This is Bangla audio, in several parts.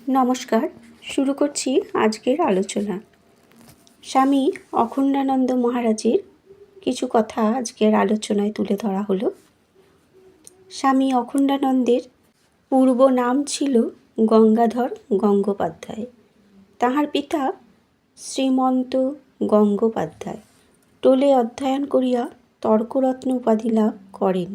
নমস্কার, শুরু করছি আজকের আলোচনা। স্বামী অখণ্ডানন্দ মহারাজের কিছু কথা আজকের আলোচনায় তুলে ধরা হলো। স্বামী অখণ্ডানন্দের পূর্ব নাম ছিল গঙ্গাধর গঙ্গোপাধ্যায়। তাহার পিতা শ্রীমন্ত গঙ্গোপাধ্যায় টোলে অধ্যয়ন করিয়া তর্করত্ন উপাধি লাভ করেন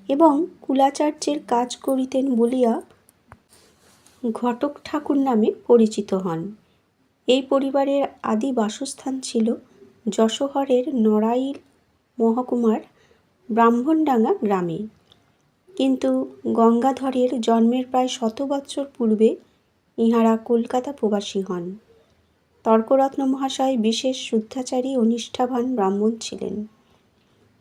এবং কুলাচার্যের কাজ করিতেন বলিয়া ঘটক ঠাকুর নামে পরিচিত হন। এই পরিবারের আদি বাসস্থান ছিল যশোহরের নড়াইল মহকুমার ব্রাহ্মণডাঙ্গা গ্রামে, কিন্তু গঙ্গাধরের জন্মের প্রায় 100 বৎসর পূর্বে ইঁহারা কলকাতা প্রবাসী হন। তর্করত্ন মহাশয় বিশেষ শুদ্ধাচারী ও নিষ্ঠাবান ব্রাহ্মণ ছিলেন।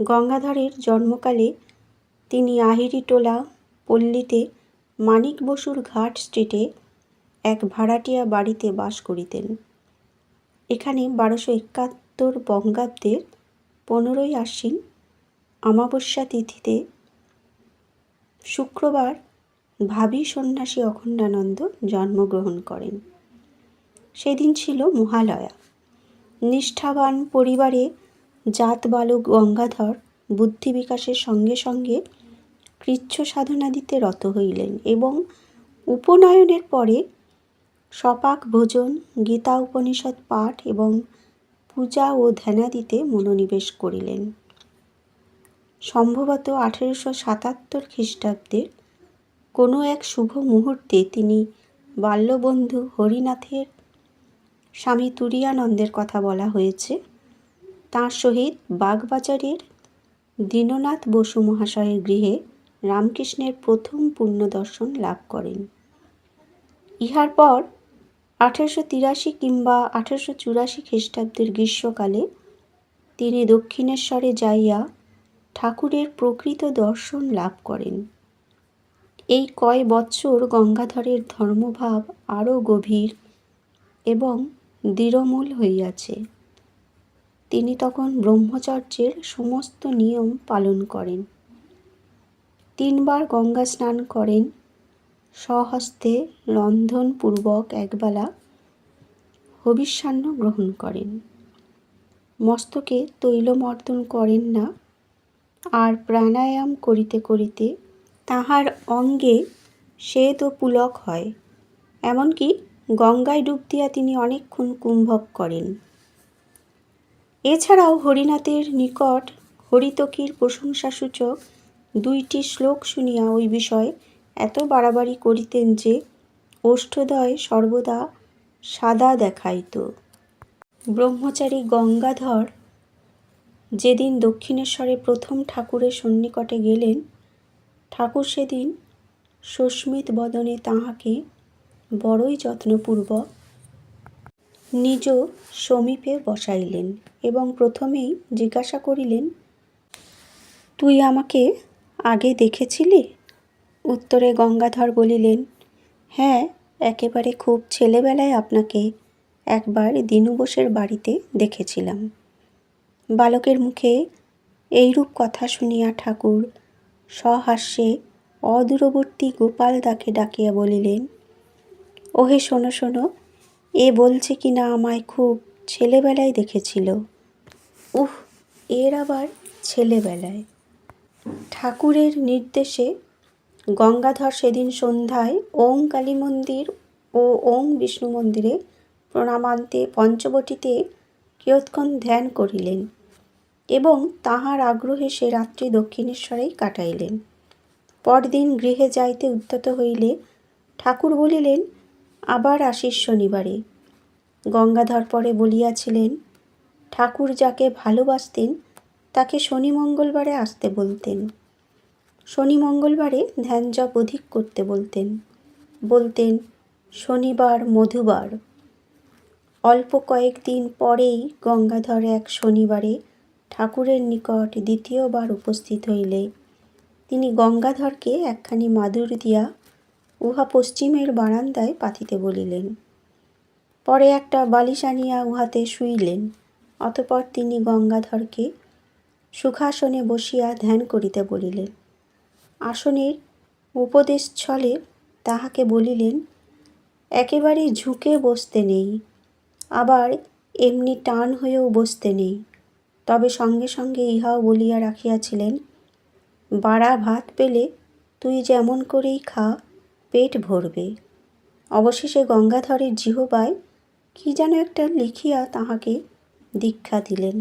গঙ্গাধরের জন্মকালে তিনি আহিরিটোলা পল্লীতে মানিক বসুর ঘাট স্ট্রিটে এক ভাড়াটিয়া বাড়িতে বাস করিতেন। এখানে 1271 বঙ্গাব্দের 15ই আশ্বিন অমাবস্যা তিথিতে শুক্রবার ভাবী সন্ন্যাসী অখণ্ডানন্দ জন্মগ্রহণ করেন। সেদিন ছিল মহালয়া। নিষ্ঠাবান পরিবারে জাত বালক গঙ্গাধর বুদ্ধি বিকাশের সঙ্গে সঙ্গে কৃচ্ছ সাধনাদিতে রত হইলেন এবং উপনয়নের পরে সপাক ভোজন, গীতা উপনিষদ পাঠ এবং পূজা ও ধ্যানাদিতে মনোনিবেশ করিলেন। সম্ভবত 1877 খ্রিস্টাব্দের কোনো এক শুভ মুহূর্তে তিনি বাল্যবন্ধু হরিনাথের স্বামী তুরীয়ানন্দের কথা বলা হয়েছে, তাঁর সহিত বাগবাজারের দীননাথ বসু মহাশয়ের গৃহে রামকৃষ্ণের প্রথম পূর্ণদর্শন লাভ করেন। ইহার পর 1883 কিংবা 1884 খ্রিস্টাব্দের গ্রীষ্মকালে তিনি দক্ষিণেশ্বরে যাইয়া ঠাকুরের প্রকৃত দর্শন লাভ করেন। এই কয় বৎসর গঙ্গাধরের ধর্মভাব আরও গভীর এবং দৃঢ়মূল হইয়াছে। তিনি তখন ব্রহ্মচর্যের সমস্ত নিয়ম পালন করেন। 3 বার গঙ্গা স্নান করেন, স্বহস্তে রন্ধনপূর্বক একবেলা হবিষ্যান্ন গ্রহণ করেন, মস্তকে তৈলমর্দন করেন না, আর প্রাণায়াম করিতে করিতে তাহার অঙ্গে শ্বেত ও পুলক হয়। এমনকি গঙ্গায় ডুব দিয়া তিনি অনেকক্ষণ কুম্ভক করেন। এছাড়াও হরিনাথের নিকট হরিতকীর প্রশংসাসূচক 2টি শ্লোক শুনিয়া ওই বিষয়ে এত বাড়াবাড়ি করিতেন যে ওষ্ঠদ্বয় সর্বদা সাদা দেখাইত। ব্রহ্মচারী গঙ্গাধর যেদিন দক্ষিণেশ্বরে প্রথম ঠাকুরের সন্নিকটে গেলেন, ঠাকুর সেদিন সস্মিত বদনে তাঁহাকে বড়ই যত্নপূর্বক নিজ সমীপে বসাইলেন এবং প্রথমেই জিজ্ঞাসা করিলেন, তুই আমাকে আগে দেখেছিলি? উত্তরে গঙ্গাধর বলিলেন, হ্যাঁ, একেবারে খুব ছেলেবেলায় আপনাকে একবার দীনু বোসের বাড়িতে দেখেছিলাম। বালকের মুখে এইরূপ কথা শুনিয়া ঠাকুর সহাস্যে অদূরবর্তী গোপালদাকে ডাকিয়া বলিলেন, ওহে শোনো শোনো, এ বলছে কি না আমায় খুব ছেলেবেলায় দেখেছিল। উহ, এর আবার ছেলেবেলায়! ঠাকুরের নির্দেশে গঙ্গাধর সেদিন সন্ধ্যায় ওং কালী মন্দির ও ওং বিষ্ণু মন্দিরে প্রণামান্তে পঞ্চবটিতে কিয়ৎক্ষণ ধ্যান করিলেন এবং তাহার আগ্রহে সে রাত্রি দক্ষিণেশ্বরেই কাটাইলেন। পরদিন গৃহে যাইতে উদ্যত হইলে ঠাকুর বলিলেন, আবার আসিস শনিবারে। গঙ্গাধর পরে বলিয়াছিলেন, ঠাকুর যাকে ভালোবাসতেন তাকে শনি মঙ্গলবারে আসতে বলতেন। শনি মঙ্গলবারে ধ্যান জপ অধিক করতে বলতেন। বলতেন শনিবার মধুবার। অল্প কয়েকদিন পরেই গঙ্গাধর এক শনিবারে ঠাকুরের নিকট দ্বিতীয়বার উপস্থিত হইলে তিনি গঙ্গাধরকে একখানি মাদুর দিয়া উহা পশ্চিমের বারান্দায় পাতিতে বলিলেন। পরে একটা বালিশ আনিয়া উহাতে শুইলেন। অতঃপর তিনি গঙ্গাধরকে সুখাসনে বসিয়া ধ্যান করিতে বলিলেন। আসনের উপদেশ ছলে তাহাকে বলিলেন, একেবারে ঝুঁকে বসতে নেই, আবার এমনি টান হয়েও বসতে নেই। তবে সঙ্গে সঙ্গে ইহাও বলিয়া রাখিয়াছিলেন, বাড়া ভাত পেলে তুই যেমন করেই খা, পেট ভরবে। অবশেষে গঙ্গাধরের জিহ্বায় কি যেন একটা লিখিয়া তাহাকে দীক্ষা দিলেন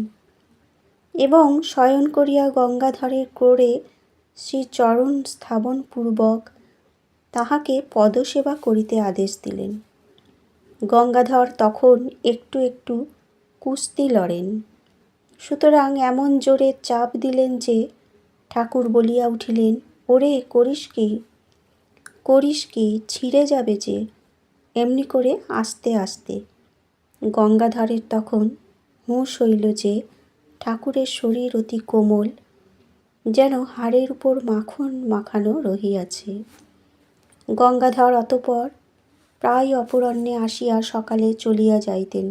এবং শয়ন করিয়া গঙ্গাধরের ক্রোড়ে শ্রীচরণ স্থাপনপূর্বক তাহাকে পদসেবা করিতে আদেশ দিলেন। গঙ্গাধর তখন একটু একটু কুস্তি লড়েন, সুতরাং এমন জোরে চাপ দিলেন যে ঠাকুর বলিয়া উঠিলেন, ওরে করিস কি, ছিঁড়ে যাবে যে। এমনি করে আস্তে আস্তে। গঙ্গাধরের তখন হুঁশ হইল যে ঠাকুরের শরীর অতি কোমল, যেন হাড়ের উপর মাখন মাখানো রহিয়াছে। গঙ্গাধর অতঃপর প্রায় অপরাহ্নে আসিয়া সকালে চলিয়া যাইতেন।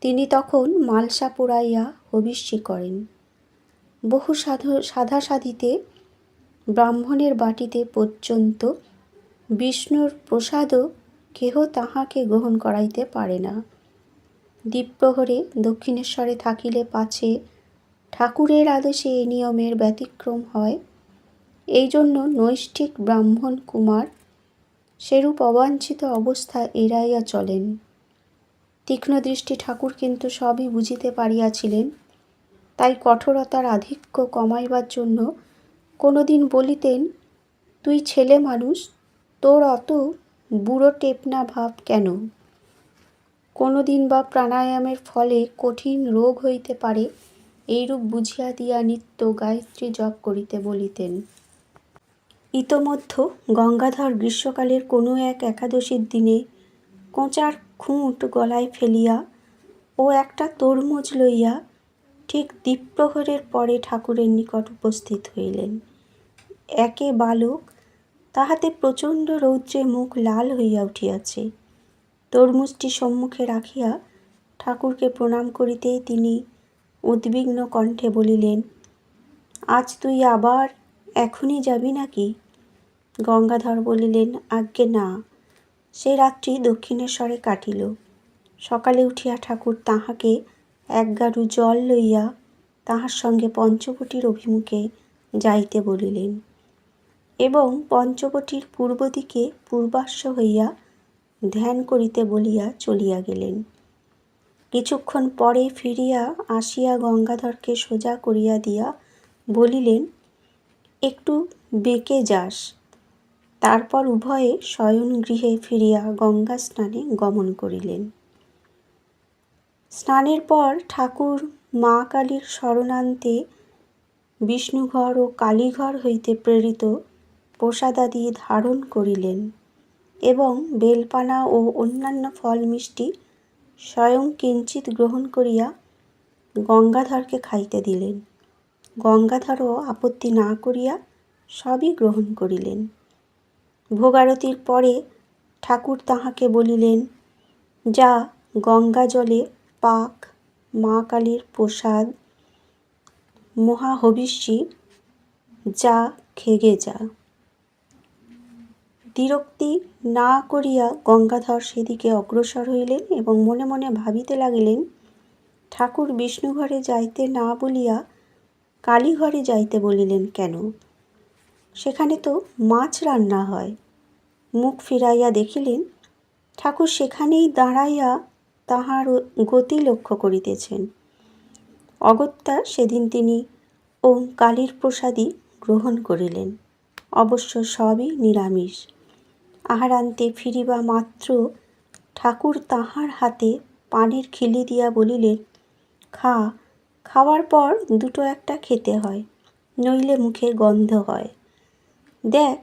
তিনি তখন মালসা পোড়াইয়া হবিষ্যি করেন। বহু সাধাসাধিতে ব্রাহ্মণের বাটিতে পর্যন্ত বিষ্ণুর প্রসাদও কেহ তাহাকে গ্রহণ করাইতে পারে না। দ্বীপ্রহরে দক্ষিণেশ্বরে থাকিলে পাছে ঠাকুরের আদেশে এ নিয়মের ব্যতিক্রম হয়, এই জন্য নৈষ্ঠিক ব্রাহ্মণ কুমার সেরূপ অবাঞ্ছিত অবস্থা এড়াইয়া চলেন। তীক্ষ্ণদৃষ্টি ঠাকুর কিন্তু সবই বুঝিতে পারিয়াছিলেন, তাই কঠোরতার আধিক্য কমাইবার জন্য কোনোদিন বলিতেন, তুই ছেলে মানুষ, তোর অত বুড়ো টেপনা ভাব কেন? কোনোদিন বা প্রাণায়ামের ফলে কঠিন রোগ হইতে পারে, এইরূপ বুঝিয়া দিয়া নিত্য গায়ত্রী জপ করিতে বলিতেন। ইতোমধ্য গঙ্গাধর গ্রীষ্মকালের কোনো এক একাদশীর দিনে কোঁচার খুঁট গলায় ফেলিয়া ও একটা তরমুজ লইয়া ঠিক দ্বীপ্রহরের পরে ঠাকুরের নিকট উপস্থিত হইলেন। একে বালক, তাহাতে প্রচণ্ড রৌদ্রে মুখ লাল হইয়া উঠিয়াছে। তরমুজটি সম্মুখে রাখিয়া ঠাকুরকে প্রণাম করিতেই তিনি উদ্বিগ্ন কণ্ঠে বলিলেন, আজ তুই আবার এখনই যাবি নাকি? গঙ্গাধর বলিলেন, আজ্ঞে না, সে রাত্রি দক্ষিণেশ্বরে কাটিল। সকালে উঠিয়া ঠাকুর তাহাকে এক গাড়ু জল লইয়া তাহার সঙ্গে পঞ্চবটীর অভিমুখে যাইতে বলিলেন এবং পঞ্চবটীর পূর্ব দিকে পূর্বাশ্ব হইয়া ধ্যান করিতে বলিয়া চলিয়া গেলেন। কিছুক্ষণ পরে ফিরিয়া আসিয়া গঙ্গাধরকে সোজা করিয়া দিয়া বলিলেন, একটু বেঁকে যাস। তারপর উভয়ে শয়নগৃহে ফিরিয়া গঙ্গা স্নানে গমন করিলেন। স্নানের পর ঠাকুর মা কালীর স্মরণান্তে বিষ্ণুঘর ও কালীঘর হইতে প্রেরিত প্রসাদাদি ধারণ করিলেন এবং বেলপানা ও অন্যান্য ফল মিষ্টি স্বয়ং কিঞ্চিৎ গ্রহণ করিয়া গঙ্গাধরকে খাইতে দিলেন। গঙ্গাধরও আপত্তি না করিয়া সবই গ্রহণ করিলেন। ভোগারতির পরে ঠাকুর তাহাকে বলিলেন, যা গঙ্গা জলে পাক, মা কালীর প্রসাদ, মহাহবিষ্যি, যা খেগে যা। দ্বিরক্তি না করিয়া গঙ্গাধর সেদিকে অগ্রসর হইলেন এবং মনে মনে ভাবিতে লাগিলেন, ঠাকুর বিষ্ণুঘরে যাইতে না বলিয়া কালীঘরে যাইতে বলিলেন কেন? সেখানে তো মাছ রান্না হয়। মুখ ফিরাইয়া দেখিলেন ঠাকুর সেখানেই দাঁড়াইয়া তাহার গতি লক্ষ্য করিতেছেন। অগত্যা সেদিন তিনি ওম কালীর প্রসাদই গ্রহণ করিলেন, অবশ্য সবই নিরামিষ। আহারান্তে ফিরিবা মাত্র ঠাকুর তাহার হাতে পানের খিলি দিয়া বলিলেন, খা, খাওয়ার পর দুটো একটা খেতে হয়, নইলে মুখে গন্ধ হয়। দেখ,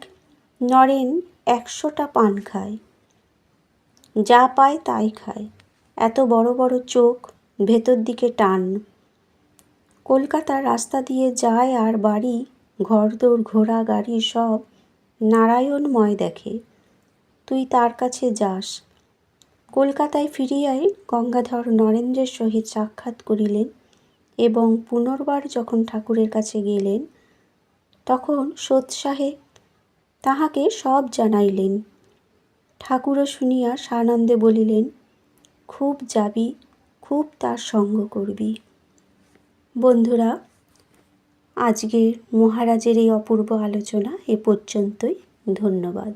নরেন 100টা পান খায়, যা পায় তাই খায়, এত বড় বড় চোখ, ভেতর দিকে টান। কলকাতার রাস্তা দিয়ে যায় আর বাড়ি, ঘরদোর, ঘোড়া গাড়ি সব নারায়ণময় দেখে। তুই তার কাছে যাস। কলকাতায় ফিরিয়াই গঙ্গাধর নরেন্দ্রের সহিত সাক্ষাৎ করিলেন এবং পুনর্বার যখন ঠাকুরের কাছে গেলেন তখন সোৎসাহে তাহাকে সব জানাইলেন। ঠাকুরও শুনিয়া সানন্দে বলিলেন, খুব যাবি, খুব তার সঙ্গ করবি। বন্ধুরা, আজকের মহারাজের এই অপূর্ব আলোচনা এ পর্যন্তই। ধন্যবাদ।